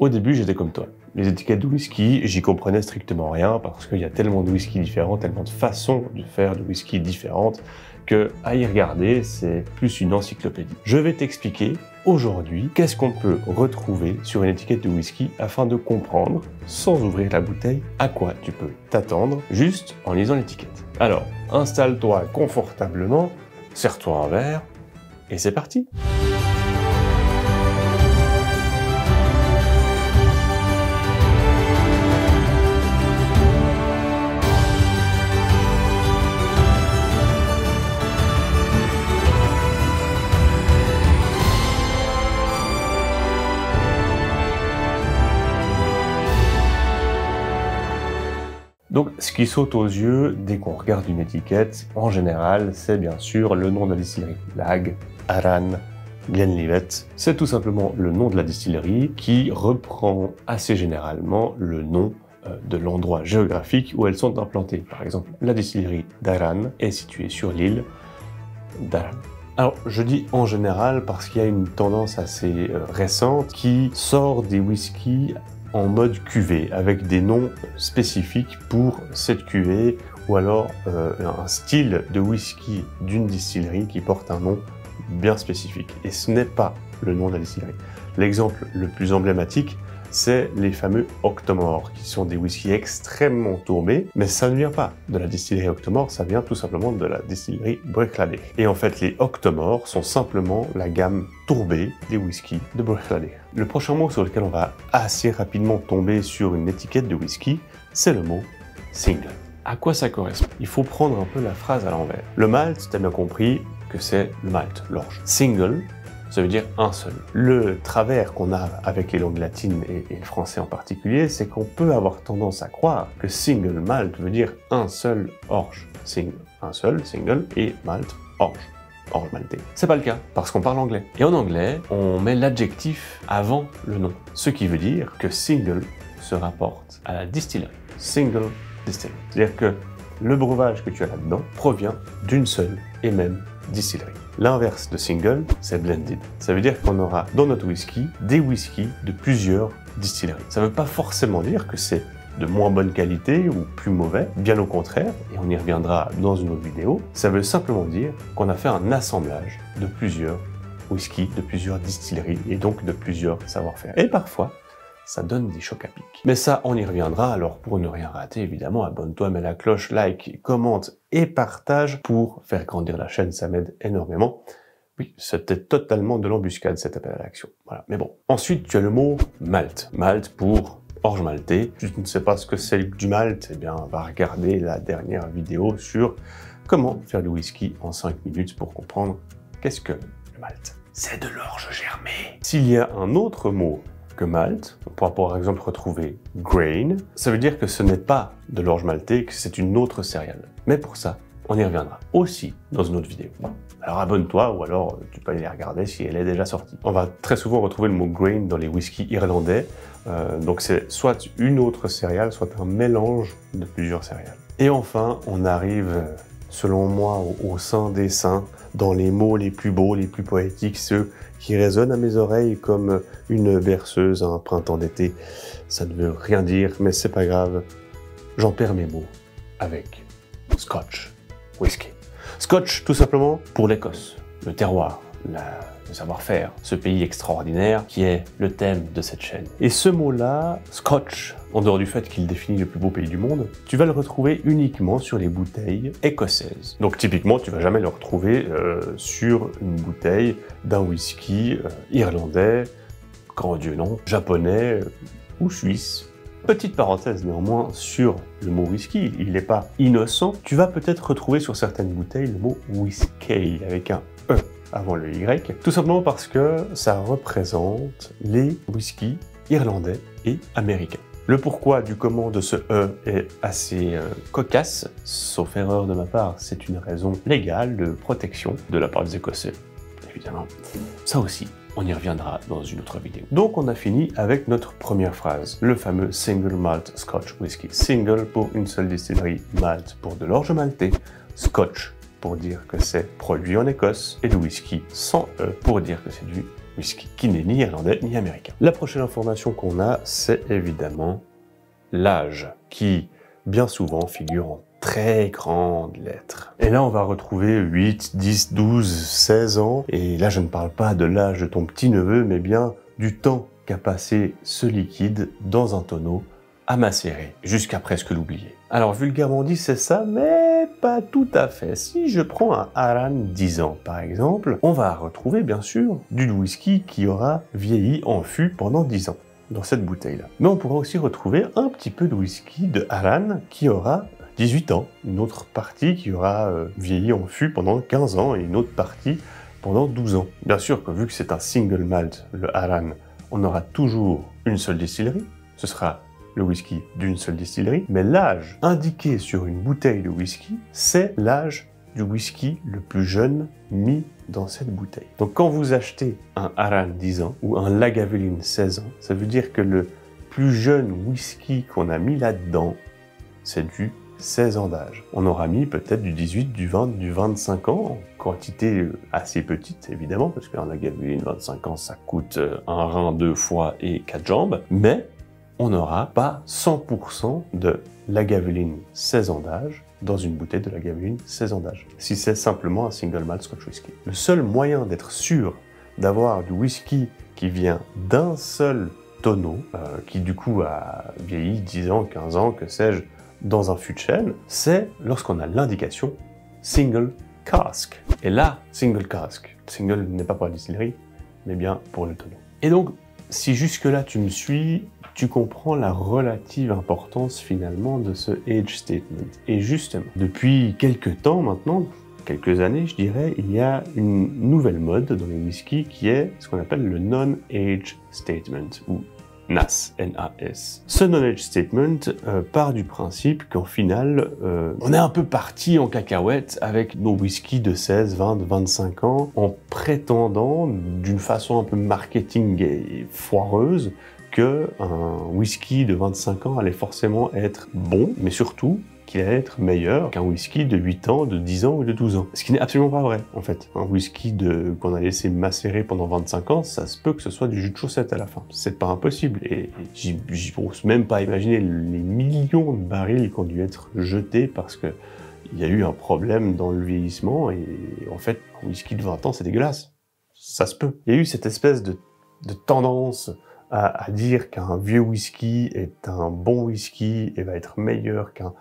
Au début, j'étais comme toi. Les étiquettes de whisky, j'y comprenais strictement rien parce qu'il y a tellement de whisky différents, tellement de façons de faire de whisky différentes que, à y regarder, c'est plus une encyclopédie. Je vais t'expliquer aujourd'hui qu'est-ce qu'on peut retrouver sur une étiquette de whisky afin de comprendre, sans ouvrir la bouteille, à quoi tu peux t'attendre juste en lisant l'étiquette. Alors, installe-toi confortablement, serre-toi un verre et c'est parti! Donc, ce qui saute aux yeux dès qu'on regarde une étiquette, en général, c'est bien sûr le nom de la distillerie. Lag, Arran, Glenlivet. C'est tout simplement le nom de la distillerie qui reprend assez généralement le nom de l'endroit géographique où elles sont implantées. Par exemple, la distillerie d'Arran est située sur l'île d'Arran. Alors, je dis en général parce qu'il y a une tendance assez récente qui sort des whiskies en mode cuvée, avec des noms spécifiques pour cette cuvée, ou alors un style de whisky d'une distillerie qui porte un nom bien spécifique. Et ce n'est pas le nom de la distillerie. L'exemple le plus emblématique, c'est les fameux Octomore, qui sont des whiskies extrêmement tourbés, mais ça ne vient pas de la distillerie Octomore, ça vient tout simplement de la distillerie Bruichladdich. Et en fait, les Octomore sont simplement la gamme tourbée des whiskies de Bruichladdich. Le prochain mot sur lequel on va assez rapidement tomber sur une étiquette de whisky, c'est le mot single. À quoi ça correspond? Il faut prendre un peu la phrase à l'envers. Le malt, tu as bien compris que c'est le malt, l'orge. Single, ça veut dire un seul. Le travers qu'on a avec les langues latines et le français en particulier, c'est qu'on peut avoir tendance à croire que single malt veut dire un seul orge. Single, un seul, single, et malt, orge. Orge maltais. C'est pas le cas, parce qu'on parle anglais. Et en anglais, on met l'adjectif avant le nom. Ce qui veut dire que single se rapporte à la distillerie. Single distillery. C'est-à-dire que le breuvage que tu as là-dedans provient d'une seule et même distillerie. L'inverse de single, c'est blended. Ça veut dire qu'on aura dans notre whisky des whiskies de plusieurs distilleries. Ça ne veut pas forcément dire que c'est de moins bonne qualité ou plus mauvais, bien au contraire, et on y reviendra dans une autre vidéo. Ça veut simplement dire qu'on a fait un assemblage de plusieurs whiskies, de plusieurs distilleries et donc de plusieurs savoir-faire. Et parfois, ça donne des chocs à pic. Mais ça, on y reviendra, alors pour ne rien rater, évidemment, abonne-toi, mets la cloche, like, commente et partage pour faire grandir la chaîne, ça m'aide énormément. Oui, c'était totalement de l'embuscade, cet appel à l'action. Voilà, mais bon. Ensuite, tu as le mot malt. Malt pour orge maltais. Si tu ne sais pas ce que c'est du malt, eh bien, va regarder la dernière vidéo sur comment faire du whisky en 5 minutes pour comprendre qu'est-ce que le malt. C'est de l'orge germée. S'il y a un autre mot que malt, on pourra par exemple retrouver grain, ça veut dire que ce n'est pas de l'orge maltais, que c'est une autre céréale. Mais pour ça, on y reviendra aussi dans une autre vidéo. Alors abonne-toi ou alors tu peux aller la regarder si elle est déjà sortie. On va très souvent retrouver le mot grain dans les whiskies irlandais, donc c'est soit une autre céréale, soit un mélange de plusieurs céréales. Et enfin, on arrive, selon moi, au sein des saints, dans les mots les plus beaux, les plus poétiques, ceux qui résonnent à mes oreilles comme une berceuse à un printemps d'été. Ça ne veut rien dire, mais c'est pas grave. J'en perds mes mots avec Scotch whisky. Scotch, tout simplement, pour l'Écosse, le terroir, le savoir-faire, ce pays extraordinaire qui est le thème de cette chaîne. Et ce mot-là, Scotch, en dehors du fait qu'il définit le plus beau pays du monde, tu vas le retrouver uniquement sur les bouteilles écossaises. Donc typiquement, tu vas jamais le retrouver sur une bouteille d'un whisky irlandais, grand Dieu non, japonais ou suisse. Petite parenthèse néanmoins sur le mot whisky, il n'est pas innocent. Tu vas peut-être retrouver sur certaines bouteilles le mot whisky avec un E avant le Y, tout simplement parce que ça représente les whiskies irlandais et américains. Le pourquoi du comment de ce E est assez cocasse, sauf erreur de ma part, c'est une raison légale de protection de la part des Écossais, évidemment. Ça aussi, on y reviendra dans une autre vidéo. Donc on a fini avec notre première phrase, le fameux Single Malt Scotch Whisky. Single pour une seule distillerie, malt pour de l'orge maltais, Scotch pour dire que c'est produit en Écosse, et le whisky sans E pour dire que c'est du whisky, qui n'est ni irlandais ni américain. La prochaine information qu'on a, c'est évidemment l'âge, qui bien souvent figure en très grandes lettres. Et là, on va retrouver 8, 10, 12, 16 ans. Et là, je ne parle pas de l'âge de ton petit-neveu, mais bien du temps qu'a passé ce liquide dans un tonneau à macérer, jusqu'à presque l'oublier. Alors, vulgairement dit, c'est ça, mais pas tout à fait. Si je prends un Arran 10 ans, par exemple, on va retrouver, bien sûr, du whisky qui aura vieilli en fût pendant 10 ans dans cette bouteille-là. Mais on pourra aussi retrouver un petit peu de whisky de Arran qui aura 18 ans, une autre partie qui aura vieilli en fût pendant 15 ans et une autre partie pendant 12 ans. Bien sûr que vu que c'est un single malt, le Arran, on aura toujours une seule distillerie, ce sera le whisky d'une seule distillerie, mais l'âge indiqué sur une bouteille de whisky, c'est l'âge du whisky le plus jeune mis dans cette bouteille. Donc quand vous achetez un Arran 10 ans ou un Lagavulin 16 ans, ça veut dire que le plus jeune whisky qu'on a mis là-dedans, c'est du 16 ans d'âge. On aura mis peut-être du 18, du 20, du 25 ans, en quantité assez petite évidemment, parce qu'un Lagavulin 25 ans, ça coûte un rein 2 fois et 4 jambes, mais on n'aura pas 100% de Lagavulin 16 ans d'âge dans une bouteille de Lagavulin 16 ans d'âge, si c'est simplement un single malt Scotch whisky. Le seul moyen d'être sûr d'avoir du whisky qui vient d'un seul tonneau, qui du coup a vieilli 10 ans, 15 ans, que sais-je, dans un fût de chêne, c'est lorsqu'on a l'indication single cask. Et là, single cask, single n'est pas pour la distillerie, mais bien pour le tonneau. Et donc, si jusque-là tu me suis, tu comprends la relative importance finalement de ce age statement. Et justement, depuis quelques temps maintenant, quelques années je dirais, il y a une nouvelle mode dans les whiskies qui est ce qu'on appelle le non-age statement, ou NAS, N-A-S. Ce non-age statement part du principe qu'en final, on est un peu parti en cacahuète avec nos whiskies de 16, 20, 25 ans, en prétendant, d'une façon un peu marketing et foireuse, qu'un whisky de 25 ans allait forcément être bon, mais surtout qu'il allait être meilleur qu'un whisky de 8 ans, de 10 ans ou de 12 ans. Ce qui n'est absolument pas vrai, en fait. Un whisky qu'on a laissé macérer pendant 25 ans, ça se peut que ce soit du jus de chaussette à la fin. C'est pas impossible. Et j'ose même pas imaginer les millions de barils qui ont dû être jetés parce que il y a eu un problème dans le vieillissement et en fait, un whisky de 20 ans, c'est dégueulasse. Ça se peut. Il y a eu cette espèce de tendance à dire qu'un vieux whisky est un bon whisky et va être meilleur qu'un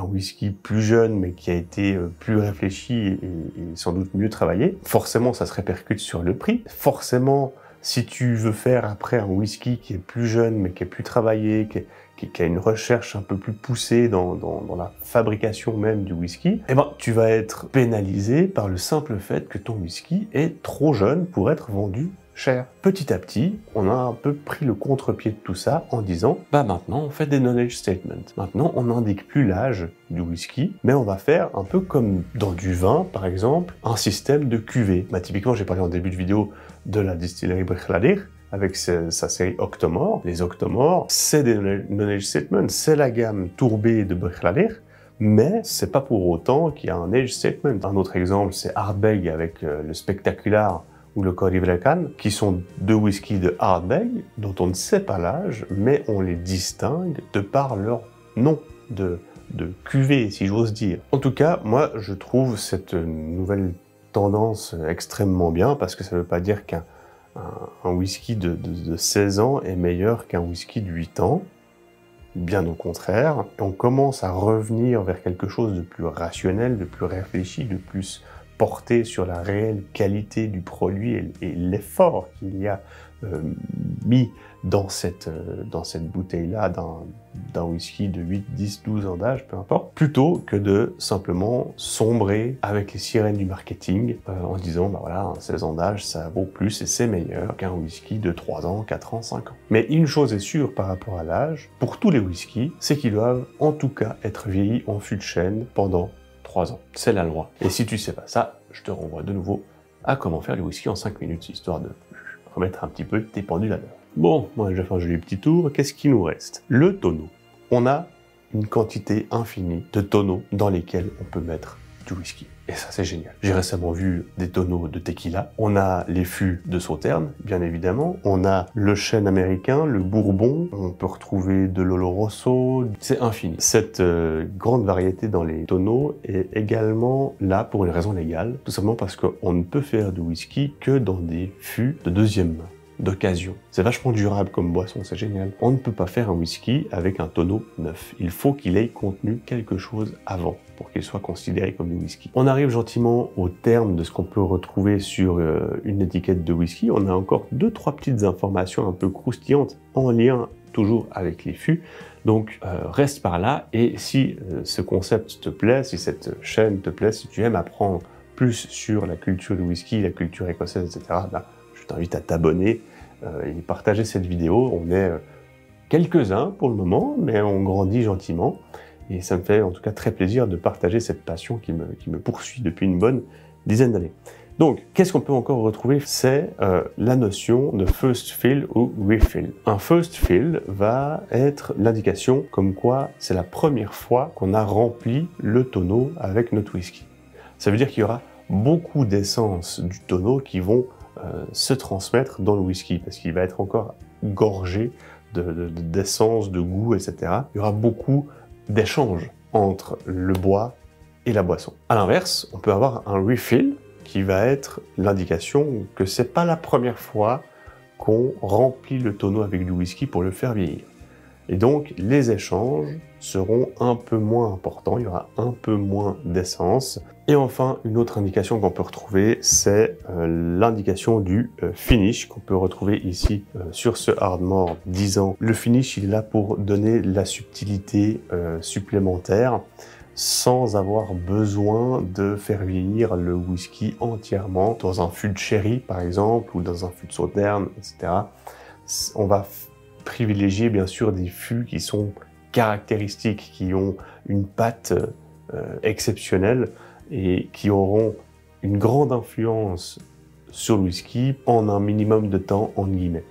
whisky plus jeune mais qui a été plus réfléchi et sans doute mieux travaillé. Forcément, ça se répercute sur le prix. Forcément, si tu veux faire après un whisky qui est plus jeune mais qui est plus travaillé, qui a une recherche un peu plus poussée dans la fabrication même du whisky, eh ben, tu vas être pénalisé par le simple fait que ton whisky est trop jeune pour être vendu cher. Petit à petit, on a un peu pris le contre-pied de tout ça en disant bah maintenant on fait des non-age statements. Maintenant on n'indique plus l'âge du whisky, mais on va faire un peu comme dans du vin par exemple, un système de cuvée. Bah, typiquement j'ai parlé en début de vidéo de la distillerie Brechladir avec sa série Octomore. Les Octomore, c'est des non-age statements, c'est la gamme tourbée de Brechladir, mais c'est pas pour autant qu'il y a un age statement. Un autre exemple c'est Ardbeg avec le Spectacular ou le Corrivrecan, qui sont deux whiskies de Ardbeg, dont on ne sait pas l'âge, mais on les distingue de par leur nom de cuvée, si j'ose dire. En tout cas, moi, je trouve cette nouvelle tendance extrêmement bien, parce que ça ne veut pas dire qu'un whisky de 16 ans est meilleur qu'un whisky de 8 ans. Bien au contraire, on commence à revenir vers quelque chose de plus rationnel, de plus réfléchi, de plus porté sur la réelle qualité du produit et l'effort qu'il y a mis dans cette bouteille-là d'un whisky de 8, 10, 12 ans d'âge, peu importe, plutôt que de simplement sombrer avec les sirènes du marketing en disant, bah voilà, 16 ans d'âge, ça vaut plus et c'est meilleur qu'un whisky de 3 ans, 4 ans, 5 ans. Mais une chose est sûre par rapport à l'âge, pour tous les whiskies, c'est qu'ils doivent en tout cas être vieillis en fût de chêne pendant 3 ans. C'est la loi. Et si tu sais pas ça, je te renvoie de nouveau à comment faire du whisky en 5 minutes, histoire de remettre un petit peu tes pendules à l'heure. Bon, moi j'ai fait un joli petit tour, qu'est-ce qu'il nous reste? Le tonneau. On a une quantité infinie de tonneaux dans lesquels on peut mettre du whisky. et ça c'est génial. J'ai récemment vu des tonneaux de tequila, on a les fûts de Sauternes, bien évidemment, on a le chêne américain, le bourbon, on peut retrouver de l'Oloroso, c'est infini. Cette grande variété dans les tonneaux est également là pour une raison légale, tout simplement parce qu'on ne peut faire du whisky que dans des fûts de deuxième main, d'occasion. C'est vachement durable comme boisson, c'est génial. On ne peut pas faire un whisky avec un tonneau neuf. Il faut qu'il ait contenu quelque chose avant pour qu'il soit considéré comme du whisky. On arrive gentiment au terme de ce qu'on peut retrouver sur une étiquette de whisky. On a encore 2-3 petites informations un peu croustillantes en lien toujours avec les fûts. Donc reste par là, et si ce concept te plaît, si cette chaîne te plaît, si tu aimes apprendre plus sur la culture du whisky, la culture écossaise, etc., je t'invite à t'abonner et partager cette vidéo. On est quelques-uns pour le moment, mais on grandit gentiment. Et ça me fait en tout cas très plaisir de partager cette passion qui me poursuit depuis une bonne dizaine d'années. Donc, qu'est-ce qu'on peut encore retrouver? C'est la notion de first fill ou refill. Un first fill va être l'indication comme quoi c'est la première fois qu'on a rempli le tonneau avec notre whisky. Ça veut dire qu'il y aura beaucoup d'essence du tonneau qui vont se transmettre dans le whisky, parce qu'il va être encore gorgé d'essence, de goût, etc. Il y aura beaucoup d'échanges entre le bois et la boisson. À l'inverse, on peut avoir un refill qui va être l'indication que c'est pas la première fois qu'on remplit le tonneau avec du whisky pour le faire vieillir. Et donc, les échanges seront un peu moins importants, il y aura un peu moins d'essence. Et enfin, une autre indication qu'on peut retrouver, c'est l'indication du finish, qu'on peut retrouver ici sur ce Ardmore 10 ans. Le finish, il est là pour donner la subtilité supplémentaire, sans avoir besoin de faire vieillir le whisky entièrement dans un fût de sherry, par exemple, ou dans un fût de Sauternes, etc. On va privilégier bien sûr des fûts qui sont caractéristiques, qui ont une patte exceptionnelle et qui auront une grande influence sur le whisky en un minimum de temps, en guillemets.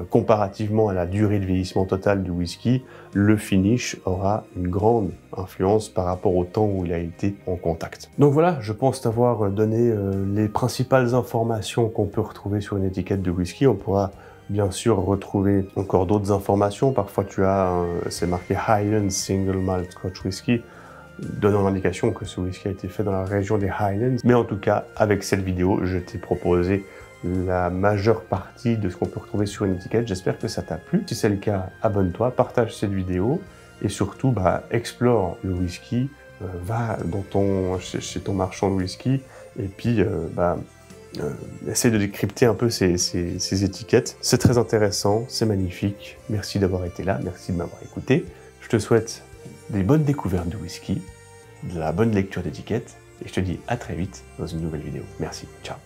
Comparativement à la durée de vieillissement totale du whisky, le finish aura une grande influence par rapport au temps où il a été en contact. Donc voilà, je pense t'avoir donné les principales informations qu'on peut retrouver sur une étiquette de whisky. On pourra bien sûr retrouver encore d'autres informations. Parfois tu as, c'est marqué Highlands Single Malt Scotch Whisky, donnant l'indication que ce whisky a été fait dans la région des Highlands. Mais en tout cas, avec cette vidéo, je t'ai proposé la majeure partie de ce qu'on peut retrouver sur une étiquette. J'espère que ça t'a plu. Si c'est le cas, abonne-toi, partage cette vidéo et surtout, explore le whisky, va chez ton marchand de whisky et puis essaye de décrypter un peu ces étiquettes. C'est très intéressant, c'est magnifique. Merci d'avoir été là, merci de m'avoir écouté. Je te souhaite des bonnes découvertes de whisky, de la bonne lecture d'étiquettes et je te dis à très vite dans une nouvelle vidéo. Merci, ciao.